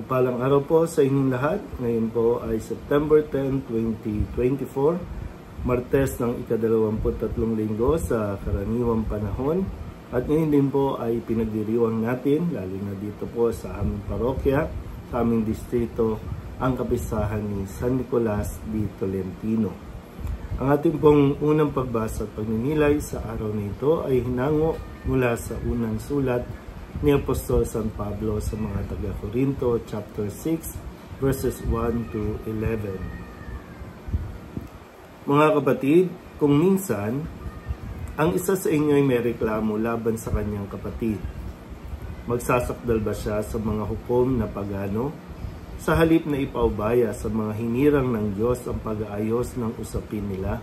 Mapagpalang araw po sa inyong lahat. Ngayon po ay September 10, 2024, Martes ng ika-23 linggo sa karaniwang panahon. At ngayon din po ay pinagdiriwang natin, lalo na dito po sa aming parokya, sa aming distrito, ang kapistahan ni San Nicolas de Tolentino. Ang ating pong unang pagbasa at pagninilay sa araw na ito ay hinango mula sa unang sulat ni Apostol San Pablo sa mga taga-Corinto, chapter 6, verses 1 to 11. Mga kapatid, kung minsan, ang isa sa inyo ay may reklamo laban sa kanyang kapatid, magsasakdal ba siya sa mga hukom na pagano, sa halip na ipaubaya sa mga hinirang ng Diyos ang pag-aayos ng usapin nila?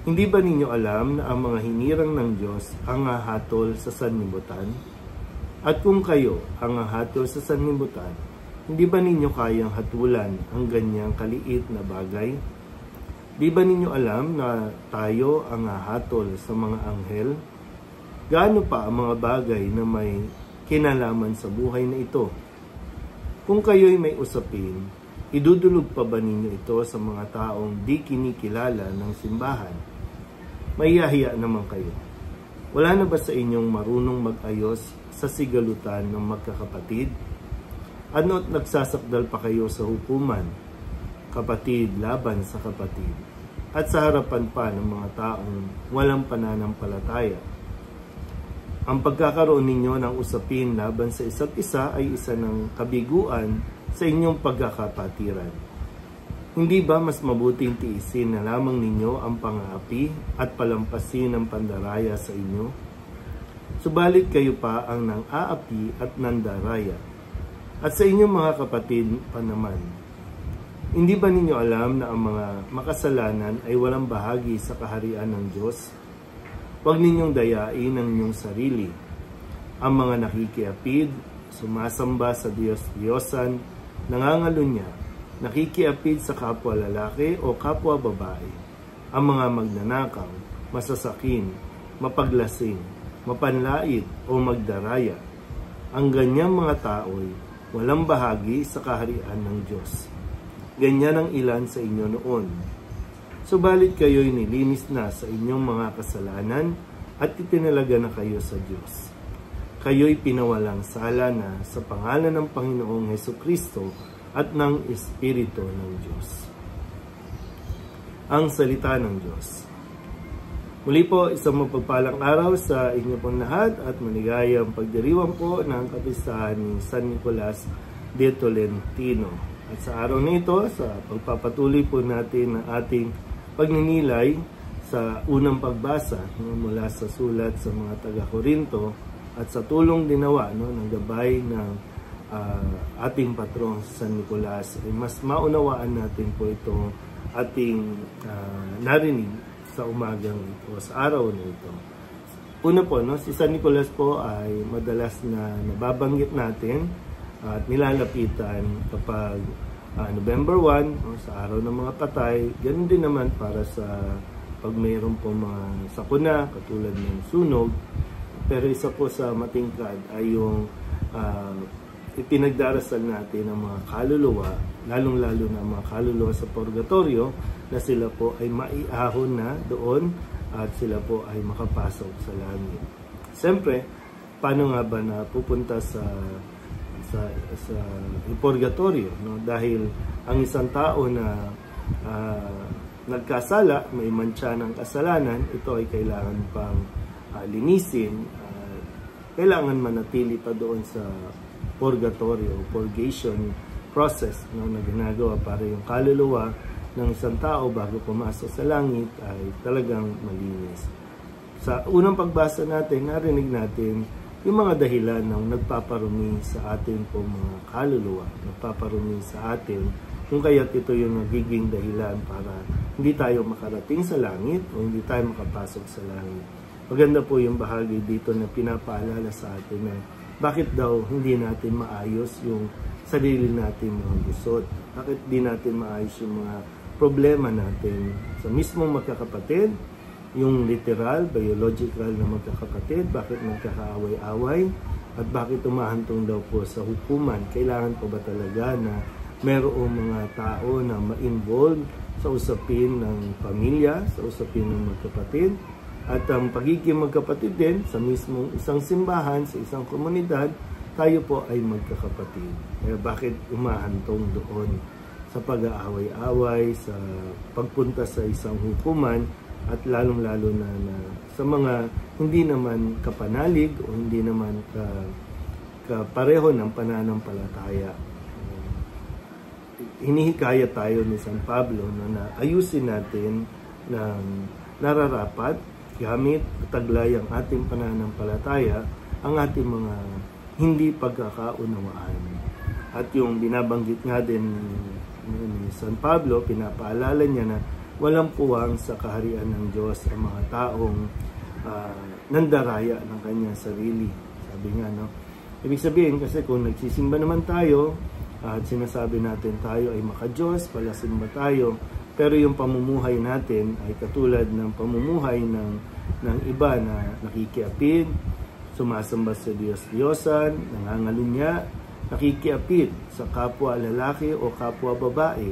Hindi ba ninyo alam na ang mga hinirang ng Diyos ang hahatol sa sanlibutan? At kung kayo ang hahatol sa sanlibutan, hindi ba ninyo kayang hatulan ang ganyang kaliit na bagay? Di ba ninyo alam na tayo ang hahatol sa mga anghel? Gaano pa ang mga bagay na may kinalaman sa buhay na ito? Kung kayo'y may usapin, idudulog pa ba ninyo ito sa mga taong di kinikilala ng simbahan? Mahiyahiya naman kayo. Wala na ba sa inyong marunong mag-ayos sa sigalutan ng magkakapatid? Ano't nagsasakdal pa kayo sa hukuman, kapatid laban sa kapatid, at sa harapan pa ng mga taong walang pananampalataya? Ang pagkakaroon ninyo ng usapin laban sa isa't isa ay isa ng kabiguan sa inyong pagkakapatiran. Hindi ba mas mabuting tiisin na lamang ninyo ang pang-aapi at palampasin ang pandaraya sa inyo? Subalit kayo pa ang nang-aapi at nandaraya, at sa inyong mga kapatid pa naman. Hindi ba ninyo alam na ang mga makasalanan ay walang bahagi sa kaharian ng Diyos? Huwag ninyong dayain ang inyong sarili. Ang mga nakikiapid, sumasamba sa Diyos-Diyosan, nangangalunya, nakikiapid sa kapwa lalaki o kapwa babae, ang mga magnanakaw, masasakin, mapaglasing, mapanlait o magdaraya. Ang ganyang mga tao'y walang bahagi sa kaharian ng Diyos. Ganyan ang ilan sa inyo noon. Subalit kayo'y nilinis na sa inyong mga kasalanan at itinalaga na kayo sa Diyos. Kayo'y pinawalang sala na sa pangalan ng Panginoong Hesukristo at ng Espiritu ng Diyos. Ang salita ng Diyos. Muli po, isang mapagpalang araw sa inyo pong lahat at maligayang pagdiriwang po ng kapistahan ni San Nicolas de Tolentino. At sa araw na ito, sa pagpapatuloy po natin ng ating pagninilay sa unang pagbasa mula sa sulat sa mga taga-Corinto at sa tulong dinawa ng gabay ng ating patron San Nicolas, ay mas maunawaan natin po itong ating narinig sa umagang ito, sa araw na ito. Una po, si San Nicolas po ay madalas na nababanggit natin at nilalapitan kapag November 1, sa araw ng mga patay. Ganun din naman para sa pag mayroon po mga sakuna, katulad ng sunog. Pero isa po sa matingkad ay yung ipinagdarasal natin ang mga kaluluwa, lalong-lalo na mga kaluluwa sa purgatorio, na sila po ay maiahon na doon at sila po ay makapasok sa langit. Siyempre, paano nga ba na pupunta sa purgatorio? Dahil ang isang tao na nagkasala, may mantsa ng kasalanan, ito ay kailangan pang linisin, kailangan manatili pa doon sa purgatorio, purgation process na ginagawa para yung kaluluwa ng isang tao bago pumasok sa langit ay talagang malinis. Sa unang pagbasa natin, narinig natin yung mga dahilan ng nagpaparumi sa atin po mga kaluluwa, nagpaparumi sa atin kung kaya't ito yung nagiging dahilan para hindi tayo makarating sa langit o hindi tayo makapasok sa langit. Maganda po yung bahagi dito na pinapaalala sa atin na bakit daw hindi natin maayos yung sarili natin mga gusot. Bakit di natin maayos yung mga problema natin sa mismong magkakapatid, yung literal, biological na magkakapatid, bakit magkakaaway-away, At bakit umahantong daw po sa hukuman? Kailangan pa ba talaga na mayroong mga tao na ma-involve sa usapin ng pamilya, sa usapin ng magkapatid? At ang pagiging magkapatid din sa mismong isang simbahan, sa isang komunidad, tayo po ay magkakapatid. Kaya bakit umahantong doon sa pag-aaway-away, sa pagpunta sa isang hukuman, at lalong-lalo na sa mga hindi naman kapanalig o hindi naman kapareho ng pananampalataya. Hinihikayat tayo ni San Pablo na ayusin natin ng nararapat gamit taglay ang ating pananampalataya, ang ating mga hindi pagkakaunawaan. At yung binabanggit nga din ni San Pablo, pinapaalala niya na walang puwang sa kaharian ng Diyos ang mga taong nandaraya ng kanyang sarili. Sabi nga, no? Ibig sabihin, kasi kung nagsisimba naman tayo, at sinasabi natin tayo ay maka-Diyos, palasimba tayo, pero yung pamumuhay natin ay katulad ng pamumuhay ng iba na nakikiapid, sumasamba sa Diyos-Diyosan, nangangalunya, nakikiapid sa kapwa lalaki o kapwa babae,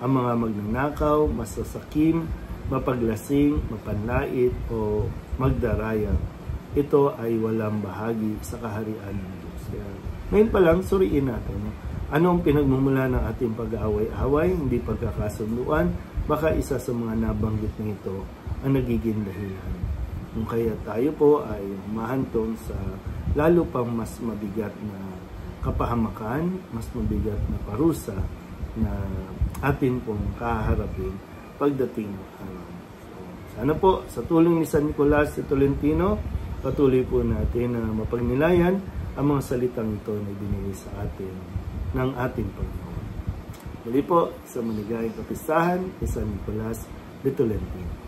ang mga magnanakaw, masasakim, mapaglasing, mapanlait o magdaraya. Ito ay walang bahagi sa kaharian ng Diyos. Kaya, ngayon pa lang, suriin natin. Anong pinagmumula ng ating pag-aaway-away, hindi pagkakasunduan, baka isa sa mga nabanggit na ito ang nagiging dahilan. Kung kaya tayo po ay humahantong sa lalo pang mas mabigat na kapahamakan, mas mabigat na parusa na atin pong kaharapin pagdating ng araw. Sana po, sa tulong ni San Nicolas de Tolentino, patuloy po natin na mapagnilayan ang mga salitang ito na ibinigay sa atin ng ating Panginoon. Muli po, sa maligayang kapistahan ni San Nicolas de Tolentino.